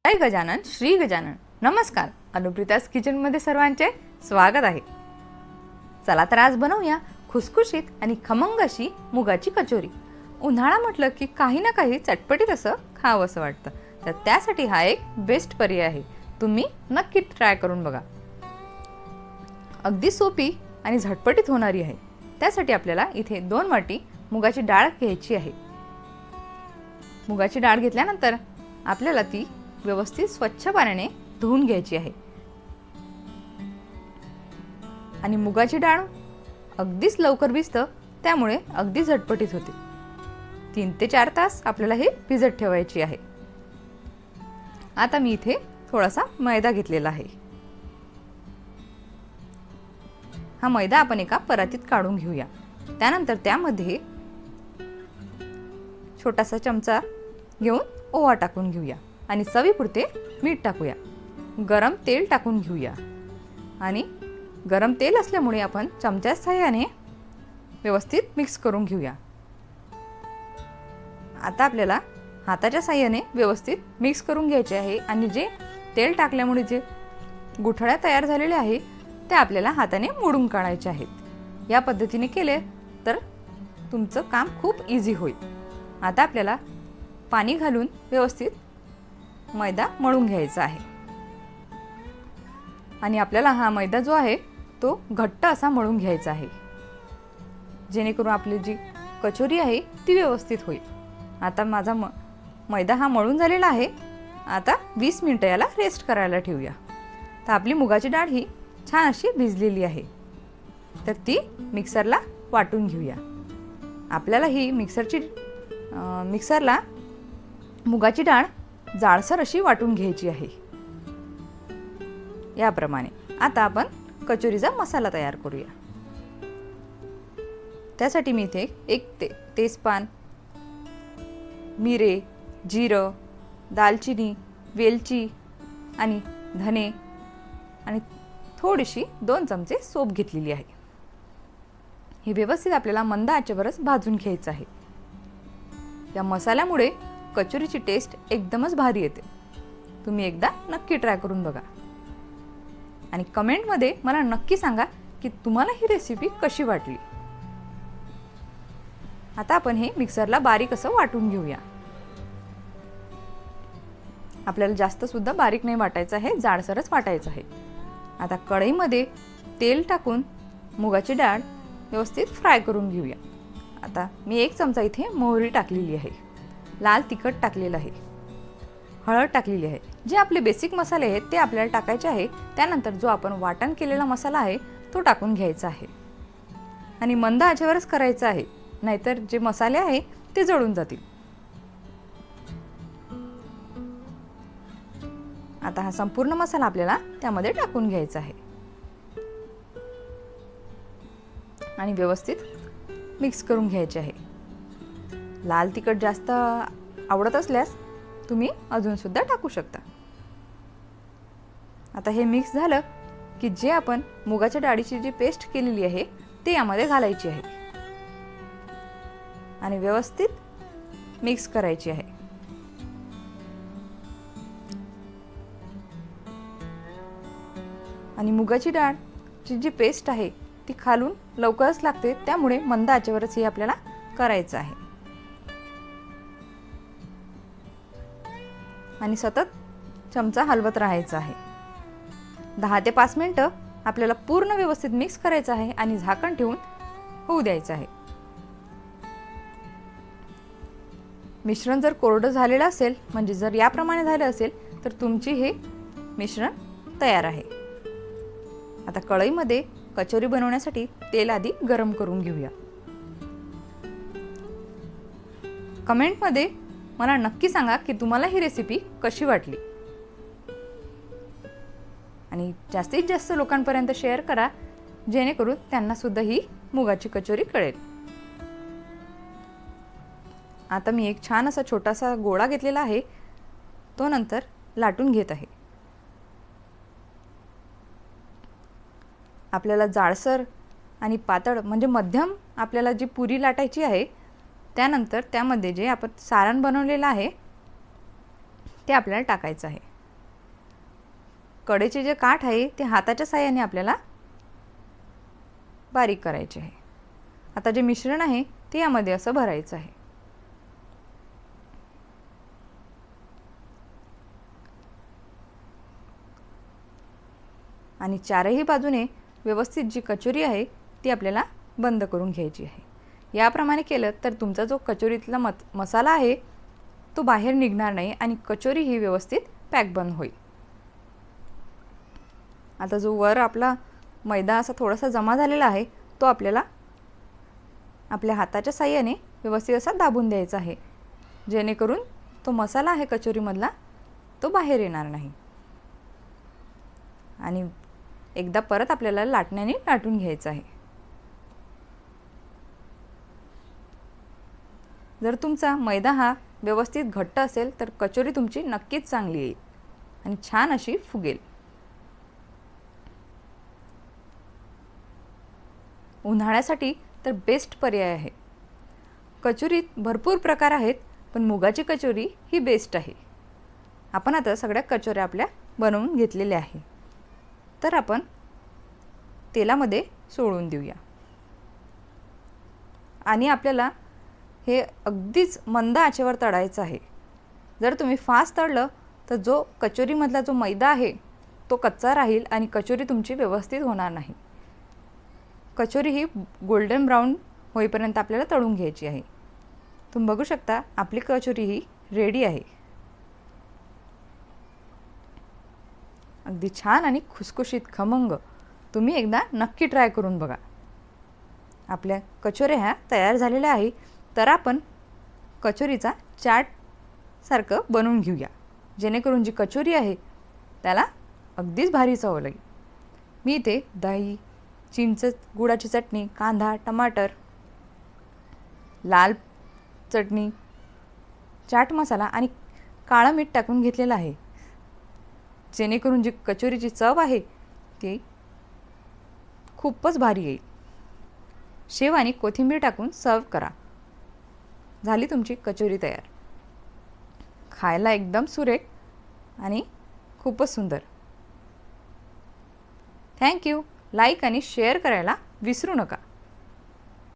जय गजानन श्री गजानन. नमस्कार. अनुप्रितास किचनमध्ये सर्वांचे स्वागत आहे. चला तर आज बनवूया खुसखुशीत आणि खमंग अशी मुगाची कचोरी. उन्हाळा म्हटलं की काही ना काही चटपटीत असं खावं असं वाटतं, तर त्यासाठी हा एक बेस्ट पर्याय आहे. तुम्ही नक्की ट्राय करून बघा. अगदी सोपी आणि झटपटीत होणारी आहे. त्यासाठी आपल्याला इथे 2 वाटी मुगाची डाळ घ्यायची आहे. मुगाची डाळ घेतल्यानंतर आपल्याला ती व्यवस्थित स्वच्छ पाण्याने धुवून घ्यायची आहे. आणि मुगाची डाळ अगदीच लवकर भिजतं, त्यामुळे अगदी झटपटीत होते. 3 ते 4 तास आपल्याला हे भिजत ठेवायची आहे. आता मी इथे थोडासा मैदा घेतलेला आहे. हा मैदा आपण एका परातीत काढून घेऊया. त्यानंतर त्यामध्ये छोटासा चमचा घेऊन ओवा टाकून घेऊया आणि चवीपुरते मीठ टाकूया. गरम तेल टाकून घेऊया आणि गरम तेल असल्यामुळे आपण चमच्याच्या साहाय्याने व्यवस्थित मिक्स करून घेऊया. आता आपल्याला हाताच्या साहाय्याने व्यवस्थित मिक्स करून घ्यायचे आहे आणि जे तेल टाकल्यामुळे जे गुठळ्या तयार झालेले आहे ते आपल्याला हाताने मोडून काढायचे आहेत. या पद्धतीने केले तर तुमचं काम खूप इझी होईल. आता आपल्याला पाणी घालून व्यवस्थित मैदा मळून घ्यायचा आहे आणि आपल्याला हा मैदा जो आहे तो घट्ट असा मळून घ्यायचा आहे, जेणेकरून आपली जी कचोरी आहे ती व्यवस्थित होईल. आता माझा मैदा हा मळून झालेला आहे. आता 20 मिनिटं याला रेस्ट करायला ठेवूया. तर आपली मुगाची डाळ ही छान अशी भिजलेली आहे, तर ती मिक्सरला वाटून घेऊया. आपल्याला ही मिक्सरला मुगाची डाळ जाडसर अशी वाटून घ्यायची आहे. याप्रमाणे आता आपण कचोरीचा मसाला तयार करूया. त्यासाठी मी इथे एक तेजपान, मिरे, जिरं, दालचिनी, वेलची आणि धने आणि थोडीशी 2 चमचे सोप घेतलेली आहे. हे व्यवस्थित आपल्याला मंद आचेवरच भाजून घ्यायचं आहे. या मसाल्यामुळे कचोरीची टेस्ट एकदमच भारी येते. तुम्ही एकदा नक्की ट्राय करून बघा आणि कमेंटमध्ये मला नक्की सांगा की तुम्हाला ही रेसिपी कशी वाटली. आता आपण हे मिक्सरला बारीक असं वाटून घेऊया. आपल्याला जास्त सुद्धा बारीक नाही वाटायचं आहे, जाडसरच वाटायचं आहे. आता कढईमध्ये तेल टाकून मुगाची डाळ व्यवस्थित फ्राय करून घेऊया. आता मी 1 चमचा इथे मोहरी टाकलेली आहे, लाल तिखट टाकलेलं आहे, हळद टाकलेली आहे. जे आपले बेसिक मसाले आहेत ते आपल्याला टाकायचे आहे. त्यानंतर जो आपण वाटण केलेला मसाला आहे तो टाकून घ्यायचा आहे आणि मंद आचेवरच करायचं आहे, नाहीतर जे मसाले आहे ते जळून जातील. आता हा संपूर्ण मसाला आपल्याला त्यामध्ये टाकून घ्यायचा आहे आणि व्यवस्थित मिक्स करून घ्यायचे आहे. लाल तिखट जास्त आवडत असल्यास तुम्ही अजून सुद्धा टाकू शकता. आता हे मिक्स झालं की जे आपण मुगाच्या डाळीची जी पेस्ट केलेली आहे ती यामध्ये घालायची आहे आणि व्यवस्थित मिक्स करायची आहे. आणि मुगाची डाळची जी पेस्ट आहे ती खालून लवकरच लागते, त्यामुळे मंद आचेवरच हे आपल्याला करायचं आहे आणि सतत चमचा हलवत राहायचा आहे. 10 ते 5 मिनिटं आपल्याला पूर्ण व्यवस्थित मिक्स करायचं आहे आणि झाकण ठेवून होऊ द्यायचं आहे. मिश्रण जर कोरडं झालेलं असेल, म्हणजे जर याप्रमाणे झालं असेल तर तुमची हे मिश्रण तयार आहे. आता कढईमध्ये कचोरी बनवण्यासाठी तेल आधी गरम करून घेऊया. कमेंटमध्ये मला नक्की सांगा की तुम्हाला ही रेसिपी कशी वाटली आणि जास्तीत जास्त लोकांपर्यंत शेअर करा, जेणेकरून त्यांना सुद्धा ही मुगाची कचोरी कळेल. आता मी एक छान असा छोटासा गोळा घेतलेला आहे, तो नंतर लाटून घेत आहे. आपल्याला जाडसर आणि पातळ म्हणजे मध्यम आपल्याला जी पुरी लाटायची आहे, त्यानंतर त्यामध्ये जे आपण सारण बनवलेलं आहे ते आपल्याला टाकायचं आहे. कडेचे जे काठ आहे ते हाताच्या साहाय्याने आपल्याला बारीक करायचे आहे. आता जे मिश्रण आहे ते यामध्ये असं भरायचं आहे. आणि चारही बाजूने व्यवस्थित जी कचोरी आहे ती आपल्याला बंद करून घ्यायची आहे. याप्रमाणे केलं तर तुमचा जो कचोरीतला मसाला आहे तो बाहेर निघणार नाही आणि कचोरी ही व्यवस्थित पॅक बंद होईल. आता जो वर आपला मैदा असा थोडासा जमा झालेला आहे तो आपल्याला आपल्या हाताच्या साहाय्याने व्यवस्थित असा दाबून द्यायचा आहे, जेणेकरून तो मसाला आहे कचोरीमधला तो बाहेर येणार नाही. आणि एकदा परत आपल्याला लाटण्याने लाटून घ्यायचं आहे. जर तुमचा मैदा हा व्यवस्थित घट्ट असेल तर कचोरी तुमची नक्कीच चांगली येईल आणि छान अशी फुगेल. उन्हाळ्यासाठी तर बेस्ट पर्याय आहे. कचोरीत भरपूर प्रकार आहेत, पण मुगाची कचोरी ही बेस्ट आहे. आपण आता सगळ्या कचोऱ्या आपल्या बनवून घेतलेल्या आहे. तर आपण तेलामध्ये सोडून देऊया. आणि आपल्याला हे अगदीच मंद आचेवर तळायचं आहे. जर तुम्ही फास्ट तळलं तर जो कचोरीमधला जो मैदा आहे तो कच्चा राहील आणि कचोरी तुमची व्यवस्थित होणार नाही. कचोरी ही गोल्डन ब्राऊन होईपर्यंत आपल्याला तळून घ्यायची आहे. तुम्ही बघू शकता आपली कचोरी ही रेडी आहे. अगदी छान आणि खुसखुशीत खमंग. तुम्ही एकदा नक्की ट्राय करून बघा. आपल्या कचोऱ्या ह्या तयार झालेल्या आहे. तर आपण कचोरीचा चाट सारखं बनवून घेऊया, जेणेकरून जी कचोरी आहे त्याला अगदीच भारी चव लागेल. मी इथे दही, चिंच, गुळाची चटणी, कांदा, टमाटर, लाल चटणी, चाट मसाला आणि काळं मीठ टाकून घेतलेलं आहे, जेणेकरून जी कचोरीची चव आहे ती खूपच भारी येईल. शेव आणि कोथिंबीर टाकून सर्व करा. झाली तुमची कचोरी तयार. खायला एकदम सुरेख आणि खूपच सुंदर. थँक्यू. लाईक आणि शेअर करायला विसरू नका.